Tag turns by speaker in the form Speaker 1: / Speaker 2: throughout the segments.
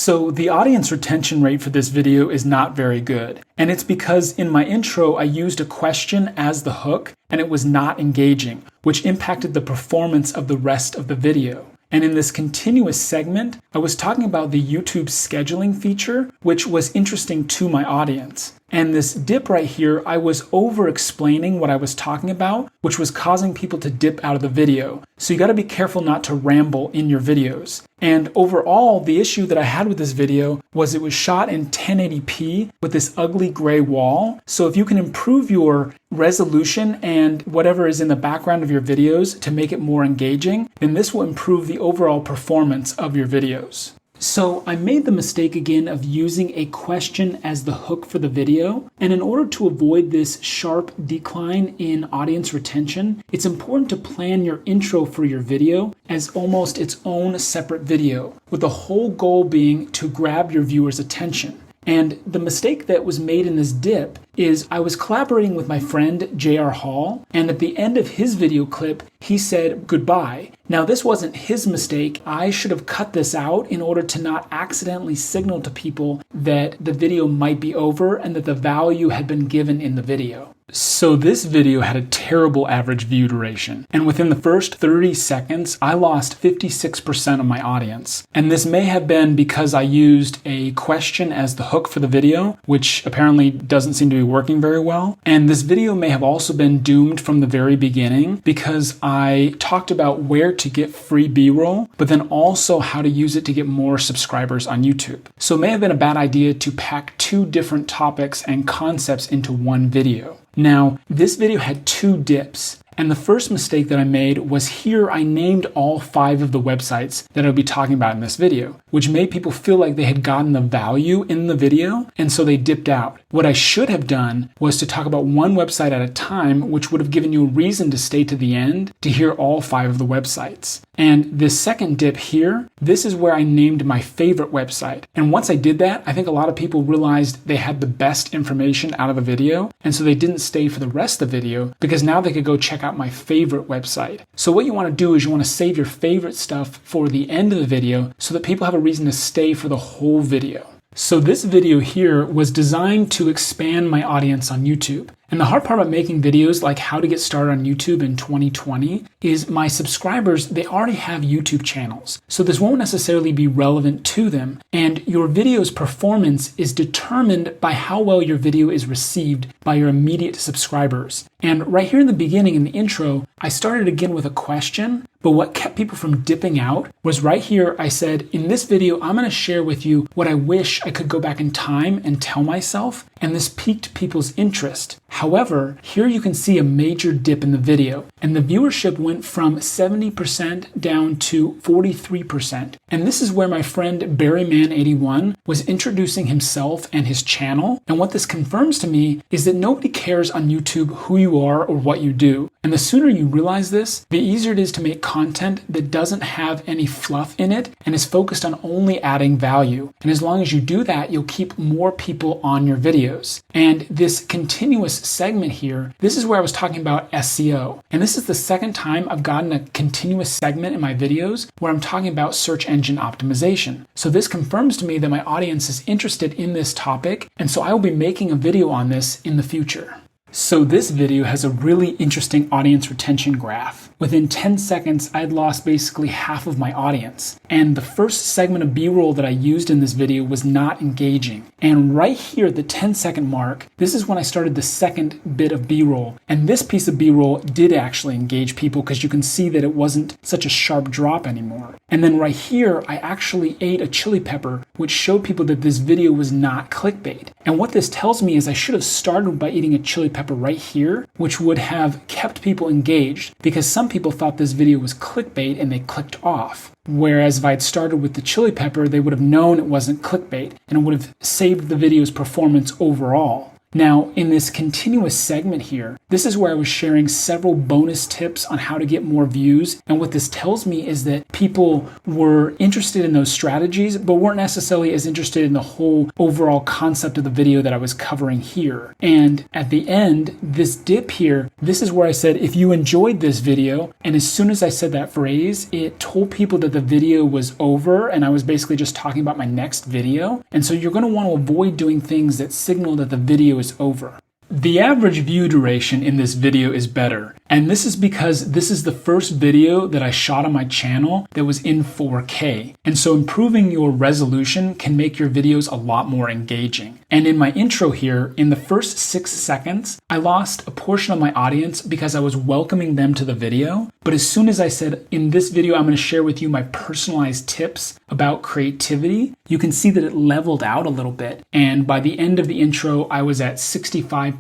Speaker 1: So the audience retention rate for this video is not very good. And it's because in my intro, I used a question as the hook and it was not engaging, which impacted the performance of the rest of the video. And in this continuous segment, I was talking about the YouTube scheduling feature, which was interesting to my audience. And this dip right here, I was over-explaining what I was talking about, which was causing people to dip out of the video. So you gotta be careful not to ramble in your videos. And overall, the issue that I had with this video was it was shot in 1080p with this ugly gray wall. So if you can improve your resolution and whatever is in the background of your videos to make it more engaging, then this will improve the overall performance of your videos. So I made the mistake again of using a question as the hook for the video. And in order to avoid this sharp decline in audience retention, it's important to plan your intro for your video as almost its own separate video, with the whole goal being to grab your viewers' attention. And the mistake that was made in this dip is I was collaborating with my friend J.R. Hall, and at the end of his video clip, he said goodbye. Now this wasn't his mistake. I should have cut this out in order to not accidentally signal to people that the video might be over and that the value had been given in the video. So this video had a terrible average view duration, and within the first 30 seconds, I lost 56% of my audience. And this may have been because I used a question as the hook for the video, which apparently doesn't seem to be working very well. And this video may have also been doomed from the very beginning because I talked about where to get free B-roll, but then also how to use it to get more subscribers on YouTube. So it may have been a bad idea to pack two different topics and concepts into one video. Now, this video had two dips. And the first mistake that I made was here I named all 5 of the websites that I'll be talking about in this video, which made people feel like they had gotten the value in the video, and so they dipped out. What I should have done was to talk about one website at a time, which would have given you a reason to stay to the end to hear all 5 of the websites. And this second dip here, this is where I named my favorite website. And once I did that, I think a lot of people realized they had the best information out of the video, and so they didn't stay for the rest of the video because now they could go check out my favorite website. So what you want to do is you want to save your favorite stuff for the end of the video so that people have a reason to stay for the whole video. So this video here was designed to expand my audience on YouTube. And the hard part about making videos like how to get started on YouTube in 2020 is my subscribers, they already have YouTube channels. So this won't necessarily be relevant to them. And your video's performance is determined by how well your video is received by your immediate subscribers. And right here in the beginning, in the intro, I started again with a question. But what kept people from dipping out was right here, I said, in this video, I'm going to share with you what I wish I could go back in time and tell myself, and this piqued people's interest. However, here you can see a major dip in the video, and the viewership went from 70% down to 43%. And this is where my friend Barryman81 was introducing himself and his channel. And what this confirms to me is that nobody cares on YouTube who you are or what you do. And the sooner you realize this, the easier it is to make content that doesn't have any fluff in it and is focused on only adding value. And as long as you do that, you'll keep more people on your videos. And this continuous segment here, this is where I was talking about SEO. And this is the second time I've gotten a continuous segment in my videos where I'm talking about search engine optimization. So this confirms to me that my audience is interested in this topic, and so I will be making a video on this in the future. So this video has a really interesting audience retention graph. Within 10 seconds, I'd lost basically half of my audience. And the first segment of B-roll that I used in this video was not engaging. And right here at the 10-second mark, this is when I started the second bit of B-roll. And this piece of B-roll did actually engage people because you can see that it wasn't such a sharp drop anymore. And then right here, I actually ate a chili pepper, which showed people that this video was not clickbait. And what this tells me is I should have started by eating a chili pepper right here, which would have kept people engaged because some people thought this video was clickbait and they clicked off. Whereas if I had started with the chili pepper, they would have known it wasn't clickbait and it would have saved the video's performance overall. Now, in this continuous segment here, this is where I was sharing several bonus tips on how to get more views. And what this tells me is that people were interested in those strategies, but weren't necessarily as interested in the whole overall concept of the video that I was covering here. And at the end, this dip here, this is where I said, if you enjoyed this video, and as soon as I said that phrase, it told people that the video was over, and I was basically just talking about my next video. And so you're going to want to avoid doing things that signal that the video is over. The average view duration in this video is better, and this is because this is the first video that I shot on my channel that was in 4K, and so improving your resolution can make your videos a lot more engaging. And in my intro here, in the first 6 seconds, I lost a portion of my audience because I was welcoming them to the video, but as soon as I said, in this video I'm going to share with you my personalized tips about creativity, you can see that it leveled out a little bit, and by the end of the intro I was at 65%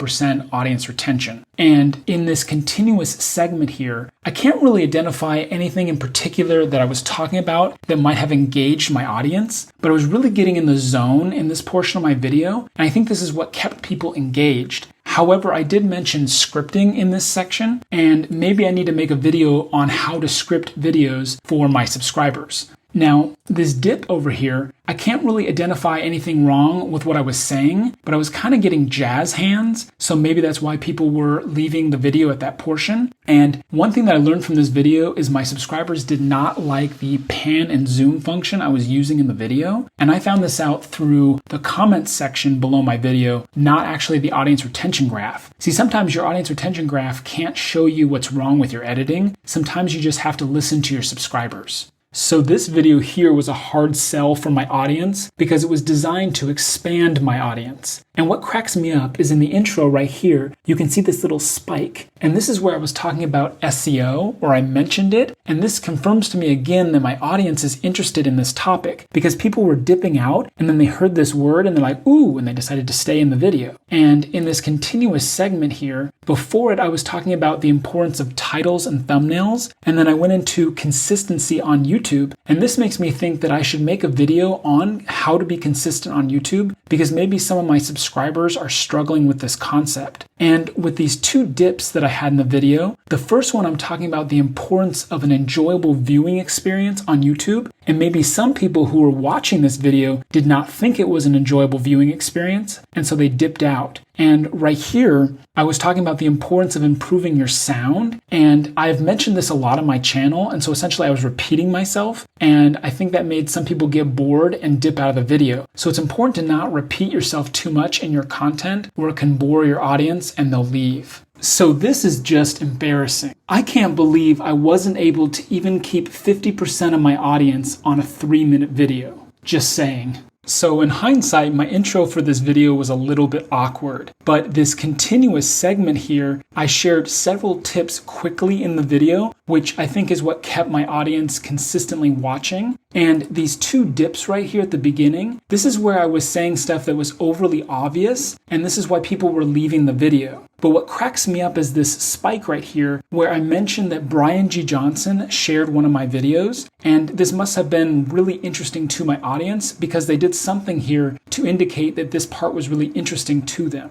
Speaker 1: audience retention. And in this continuous segment here, I can't really identify anything in particular that I was talking about that might have engaged my audience, but I was really getting in the zone in this portion of my video, and I think this is what kept people engaged. However, I did mention scripting in this section, and maybe I need to make a video on how to script videos for my subscribers. Now, this dip over here, I can't really identify anything wrong with what I was saying, but I was kind of getting jazz hands, so maybe that's why people were leaving the video at that portion. And one thing that I learned from this video is my subscribers did not like the pan and zoom function I was using in the video, and I found this out through the comments section below my video, not actually the audience retention graph. See, sometimes your audience retention graph can't show you what's wrong with your editing. Sometimes you just have to listen to your subscribers. So this video here was a hard sell for my audience because it was designed to expand my audience. And what cracks me up is in the intro right here, you can see this little spike. And this is where I was talking about SEO, or I mentioned it. And this confirms to me again that my audience is interested in this topic because people were dipping out and then they heard this word and they're like, ooh, and they decided to stay in the video. And in this continuous segment here, before it, I was talking about the importance of titles and thumbnails. And then I went into consistency on YouTube. And this makes me think that I should make a video on how to be consistent on YouTube because maybe some of my subscribers are struggling with this concept. And with these two dips that I had in the video, the first one I'm talking about the importance of an enjoyable viewing experience on YouTube. And maybe some people who were watching this video did not think it was an enjoyable viewing experience, and so they dipped out. And right here, I was talking about the importance of improving your sound, and I've mentioned this a lot on my channel, and so essentially I was repeating myself, and I think that made some people get bored and dip out of the video. So it's important to not repeat yourself too much in your content, or it can bore your audience and they'll leave. So this is just embarrassing. I can't believe I wasn't able to even keep 50% of my audience on a 3-minute video. Just saying. So in hindsight, my intro for this video was a little bit awkward, but this continuous segment here, I shared several tips quickly in the video, which I think is what kept my audience consistently watching. And these two dips right here at the beginning, this is where I was saying stuff that was overly obvious, and this is why people were leaving the video. But what cracks me up is this spike right here where I mentioned that Brian G. Johnson shared one of my videos, and this must have been really interesting to my audience because they did something here to indicate that this part was really interesting to them.